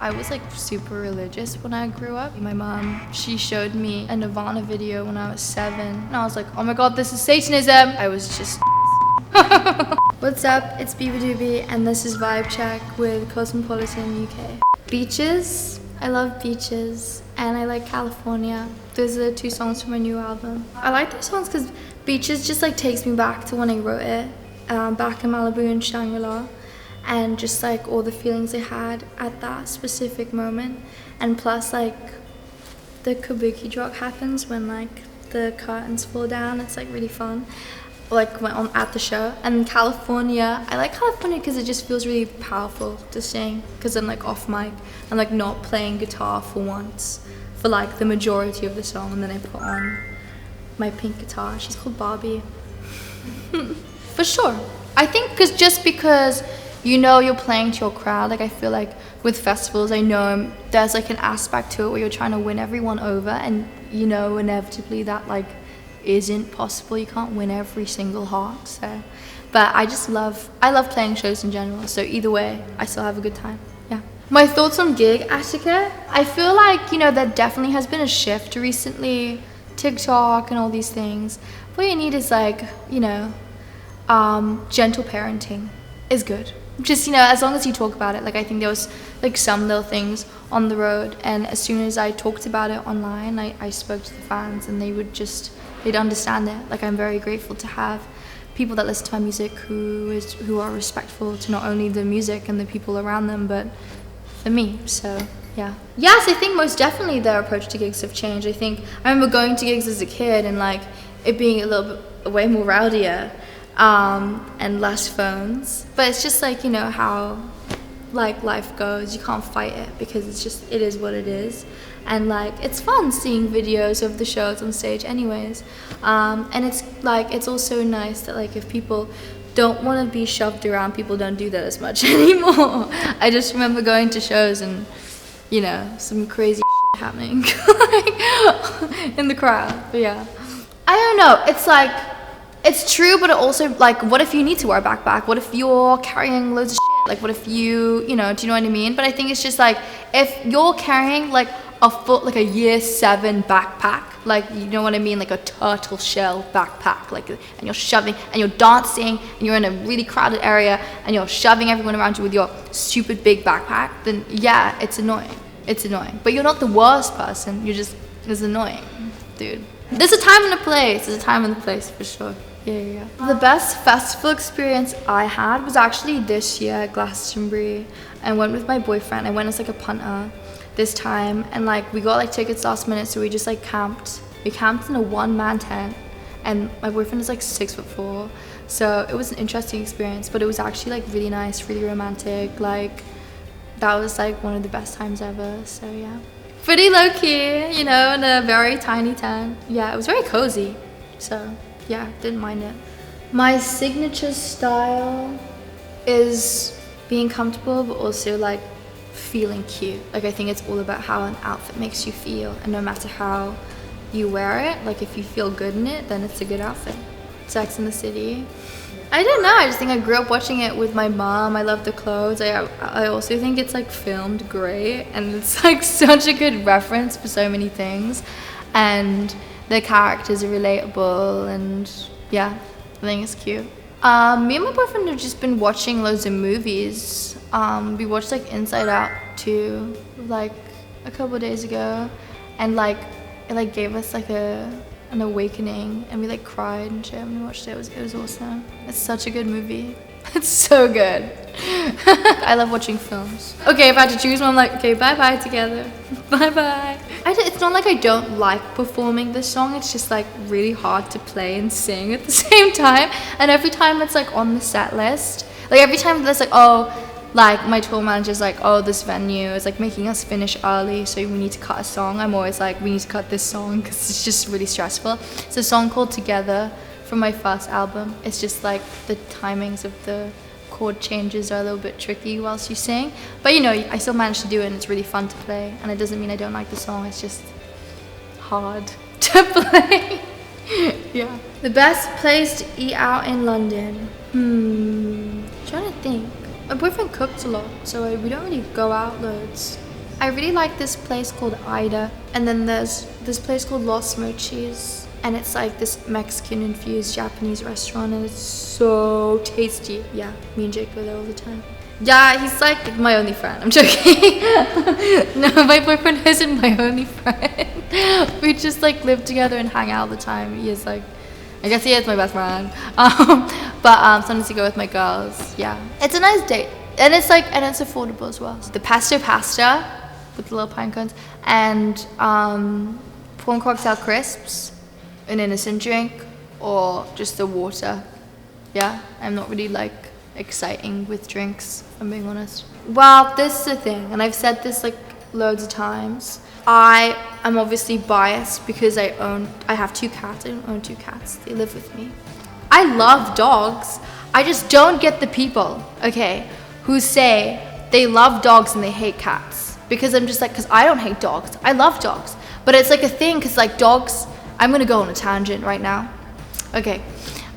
I was like super religious when I grew up. My mom, she showed me a Nirvana video when I was 7 and I was like, oh my god, this is Satanism. I was just What's up, it's Beabadoobee and this is Vibe Check with Cosmopolitan UK. Beaches, I love beaches and I like California. Those are the 2 songs from my new album. I like those songs because beaches just like takes me back to when I wrote it, back in Malibu and Shangri-La. And just like all the feelings I had at that specific moment, and plus like the kabuki drop happens when like the curtains fall down. It's like really fun, like when at the show. And California, I like California because it just feels really powerful to sing, because I'm like off mic, I'm like not playing guitar for once for like the majority of the song, and then I put on my pink guitar. She's called Barbie. For sure, I think because you know you're playing to your crowd. Like I feel like with festivals, I know there's like an aspect to it where you're trying to win everyone over, and you know inevitably that like isn't possible. You can't win every single heart. So, but I love playing shows in general. So either way, I still have a good time. Yeah. My thoughts on gig etiquette. I feel like, you know, there definitely has been a shift recently. TikTok and all these things. What you need is like, you know, gentle parenting is good. Just, you know, as long as you talk about it. Like I think there was like some little things on the road, and as soon as I talked about it online, I spoke to the fans and they'd understand it. Like I'm very grateful to have people that listen to my music who are respectful to not only the music and the people around them, but for me. So yeah. Yes, I think most definitely their approach to gigs have changed. I think I remember going to gigs as a kid and like it being a little bit way more rowdier. And less phones, but it's just like, you know, how like life goes. You can't fight it because it is what it is, and like it's fun seeing videos of the shows on stage anyways, and it's like it's also nice that like if people don't want to be shoved around, people don't do that as much anymore. I just remember going to shows and, you know, some crazy shit happening like, in the crowd. But yeah, I don't know, it's like it's true, but it also, like, what if you need to wear a backpack? What if you're carrying loads of shit? Like, what if you know, do you know what I mean? But I think it's just, like, if you're carrying, like, like a year 7 backpack, like, you know what I mean? Like a turtle shell backpack, like, and you're shoving, and you're dancing, and you're in a really crowded area, and you're shoving everyone around you with your stupid big backpack, then, yeah, it's annoying. It's annoying. But you're not the worst person. It's annoying, dude. There's a time and a place. There's a time and a place, for sure. Yeah. The best festival experience I had was actually this year at Glastonbury. I went with my boyfriend. I went as like a punter this time, and like we got like tickets last minute, so we just like camped. We camped in a 1-man tent, and my boyfriend is like 6'4", so it was an interesting experience. But it was actually like really nice, really romantic. Like that was like one of the best times ever. So yeah, pretty low key, you know, in a very tiny tent. Yeah, it was very cozy. So yeah, didn't mind it. My signature style is being comfortable, but also like feeling cute. Like I think it's all about how an outfit makes you feel, and no matter how you wear it, like if you feel good in it, then it's a good outfit. Sex and the City. I don't know, I just think I grew up watching it with my mom. I love the clothes. I also think it's like filmed great, and it's like such a good reference for so many things, and the characters are relatable, and yeah, I think it's cute. Me and my boyfriend have just been watching loads of movies. We watched like Inside Out 2 like a couple of days ago, and like it like gave us like an awakening, and we like cried and shit when we watched it. It was awesome. It's such a good movie. It's so good. I love watching films. Okay, if I had to choose one, I'm like, okay, bye-bye together. Bye-bye. It's not like I don't like performing this song. It's just like really hard to play and sing at the same time. And every time it's like on the set list, like every time there's like, oh, like my tour manager's like, oh, this venue is like making us finish early, so we need to cut a song. I'm always like, we need to cut this song because it's just really stressful. It's a song called Together from my first album. It's just like the timings of the chord changes are a little bit tricky whilst you sing, but you know, I still managed to do it, and it's really fun to play, and it doesn't mean I don't like the song, it's just hard to play. Yeah. The best place to eat out in London? Trying to think. My boyfriend cooks a lot, so we don't really go out loads. I really like this place called Ida, and then there's this place called Los Mochis, and it's like this Mexican infused Japanese restaurant, and it's so tasty. Yeah, me and Jake go there all the time. Yeah, he's like my only friend. I'm joking. No, my boyfriend isn't my only friend. We just like live together and hang out all the time. He is like, I guess he is my best friend. But sometimes I go with my girls. Yeah, it's a nice date, and it's like, and it's affordable as well. The pesto pasta with the little pine cones, and prawn cocktail crisps, an innocent drink, or just the water. Yeah, I'm not really like exciting with drinks, if I'm being honest. Well, this is the thing, and I've said this like loads of times. I am obviously biased because I have 2 cats. I don't own 2 cats. They live with me. I love dogs. I just don't get the people, okay, who say they love dogs and they hate cats. Because I'm just like, because I don't hate dogs. I love dogs. But it's like a thing, because like dogs, I'm going to go on a tangent right now. Okay.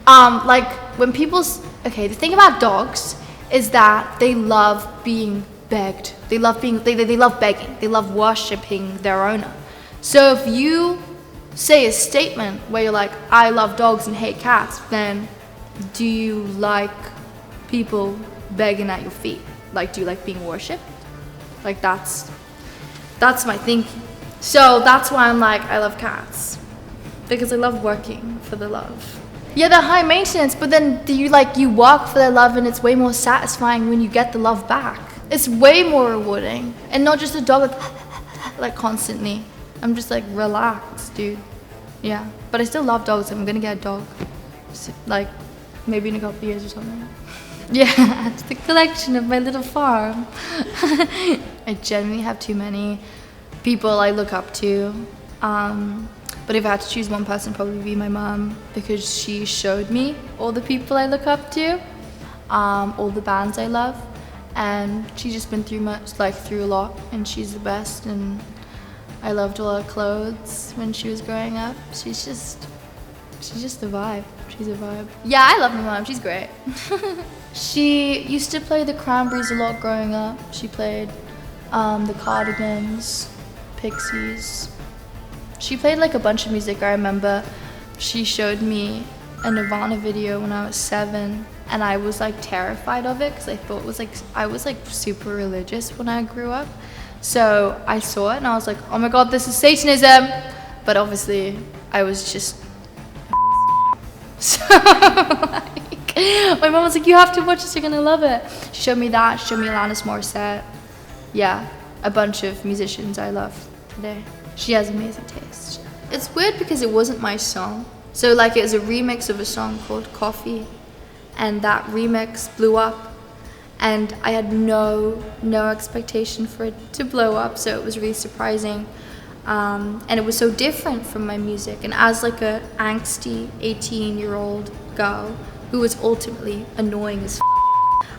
Like when okay, the thing about dogs is that they love being begged. They love being, they love begging. They love worshipping their owner. So if you say a statement where you're like, I love dogs and hate cats, then do you like people begging at your feet? Like, do you like being worshipped? Like that's my thinking. So that's why I'm like, I love cats. Because I love working for the love. Yeah, they're high maintenance, but then you work for their love, and it's way more satisfying when you get the love back. It's way more rewarding, and not just a dog like constantly. I'm just like, relax, dude. Yeah, but I still love dogs. I'm gonna get a dog, like maybe in a couple of years or something. Yeah, it's the collection of my little farm. I genuinely have too many people I look up to. But if I had to choose one person, it'd probably be my mom, because she showed me all the people I look up to, all the bands I love, and she's just been through through a lot, and she's the best. And I loved all her clothes when she was growing up. She's just a vibe. She's a vibe. Yeah, I love my mom. She's great. She used to play the Cranberries a lot growing up. She played the Cardigans, Pixies. She played like a bunch of music. I remember she showed me a Nirvana video when I was 7, and I was like terrified of it because I thought it was like, I was like super religious when I grew up. So I saw it and I was like, oh my god, this is Satanism. But obviously I was just so like, my mom was like, you have to watch this, you're gonna love it. She showed me that. She showed me Alanis Morissette. Yeah, a bunch of musicians I love today. She has amazing taste. It's weird because it wasn't my song. So like, it was a remix of a song called Coffee, and that remix blew up, and I had no expectation for it to blow up, so it was really surprising. And it was so different from my music, and as like a angsty 18-year-old girl who was ultimately annoying as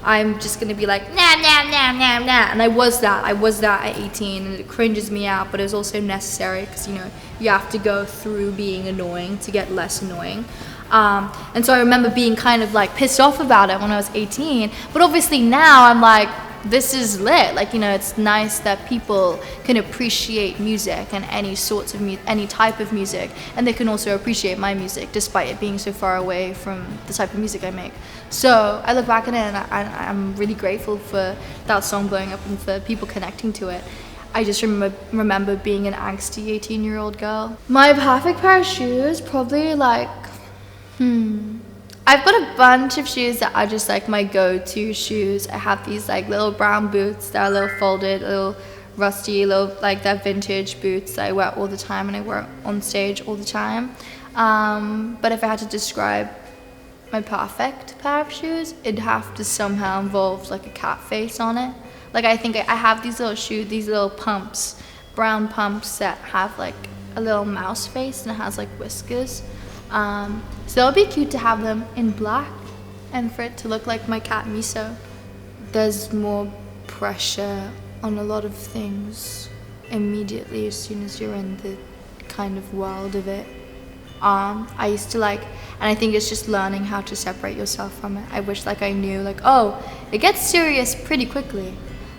I'm just gonna be like, nah, nah, nah, nah, nah. And I was that at 18, and it cringes me out, but it was also necessary because, you know, you have to go through being annoying to get less annoying. And so I remember being kind of like pissed off about it when I was 18, but obviously now I'm like, this is lit. Like, you know, it's nice that people can appreciate music and any sorts of any type of music, and they can also appreciate my music despite it being so far away from the type of music I make. So I look back at it, and I'm really grateful for that song blowing up and for people connecting to it. I just remember being an angsty 18-year-old girl. My perfect pair of shoes, probably like, I've got a bunch of shoes that are just like my go-to shoes. I have these like little brown boots that are a little folded, a little rusty, little like that vintage boots that I wear all the time, and I wear on stage all the time. But if I had to describe my perfect pair of shoes, it'd have to somehow involve like a cat face on it. Like, I think I have these little shoes, these little pumps, brown pumps that have like a little mouse face, and it has like whiskers. So it'll be cute to have them in black and for it to look like my cat Miso. There's more pressure on a lot of things immediately as soon as you're in the kind of world of it. I used to like, and I think it's just learning how to separate yourself from it. I wish like I knew like, oh, it gets serious pretty quickly.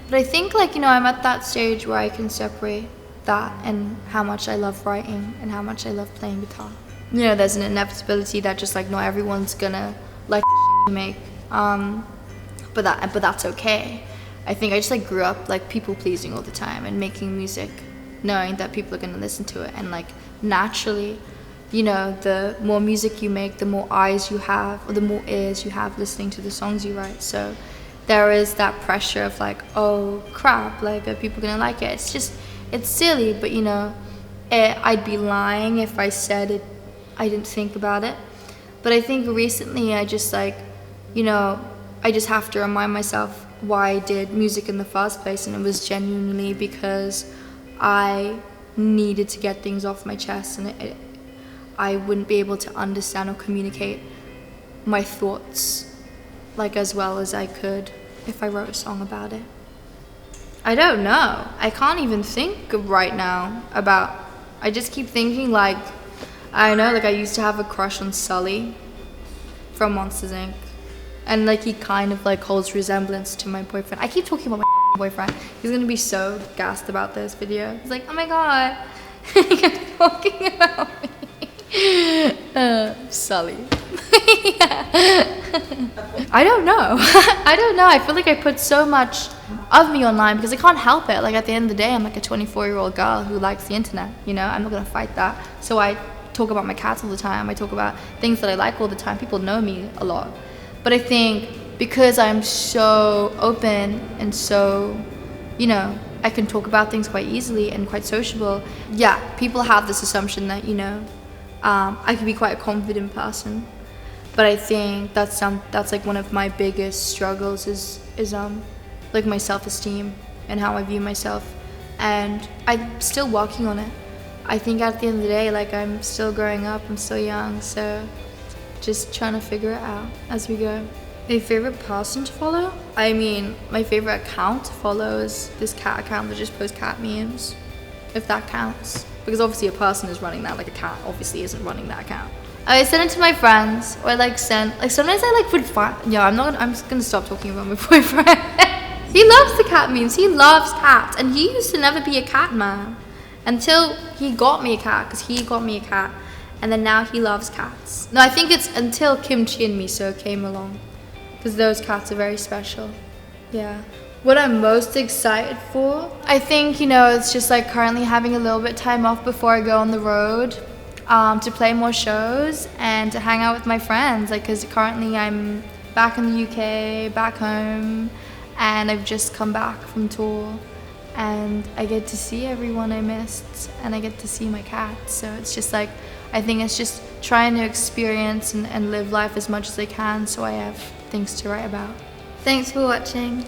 But I think like, you know, I'm at that stage where I can separate that and how much I love writing and how much I love playing guitar. You know, there's an inevitability that just like not everyone's gonna like you make, but that's okay. I think I just like grew up like people pleasing all the time and making music knowing that people are gonna listen to it, and like naturally, you know, the more music you make, the more eyes you have, or the more ears you have listening to the songs you write. So there is that pressure of like, oh crap, like are people gonna like it? It's just, it's silly, but you know, I'd be lying if I said it, I didn't think about it. But I think recently I just like, you know, I just have to remind myself why I did music in the first place, and it was genuinely because I needed to get things off my chest, and I wouldn't be able to understand or communicate my thoughts like as well as I could if I wrote a song about it. I don't know. I can't even think right now about, I just keep thinking like, I don't know, like I used to have a crush on Sully from Monsters Inc. And like he kind of like holds resemblance to my boyfriend. I keep talking about my boyfriend. He's gonna be so gassed about this video. He's like, oh my god, you're talking about me. Sully. I don't know. I don't know. I feel like I put so much of me online because I can't help it. Like at the end of the day, I'm like a 24-year-old girl who likes the internet. You know, I'm not gonna fight that. So I talk about my cats all the time. I talk about things that I like all the time. People know me a lot. But I think because I'm so open and so, you know, I can talk about things quite easily and quite sociable. Yeah, people have this assumption that, you know, I can be quite a confident person. But I think that's like one of my biggest struggles is like my self-esteem and how I view myself. And I'm still working on it. I think at the end of the day, like I'm still growing up, I'm still young, so just trying to figure it out as we go. My favorite person to follow? I mean, my favorite account to follow is this cat account that just posts cat memes, if that counts. Because obviously a person is running that, like a cat obviously isn't running that account. I send it to my friends, or like sometimes I like would find, I'm just gonna stop talking about my boyfriend. He loves the cat memes, he loves cats, and he used to never be a cat man until he got me a cat, because he got me a cat. And then now he loves cats. No, I think it's until Kimchi and Miso came along, because those cats are very special. Yeah. What I'm most excited for, I think, you know, it's just like currently having a little bit of time off before I go on the road, to play more shows and to hang out with my friends. Like, because currently I'm back in the UK, back home, and I've just come back from tour. And I get to see everyone I missed, and I get to see my cats. So it's just like, I think it's just trying to experience and live life as much as I can so I have things to write about. Thanks for watching.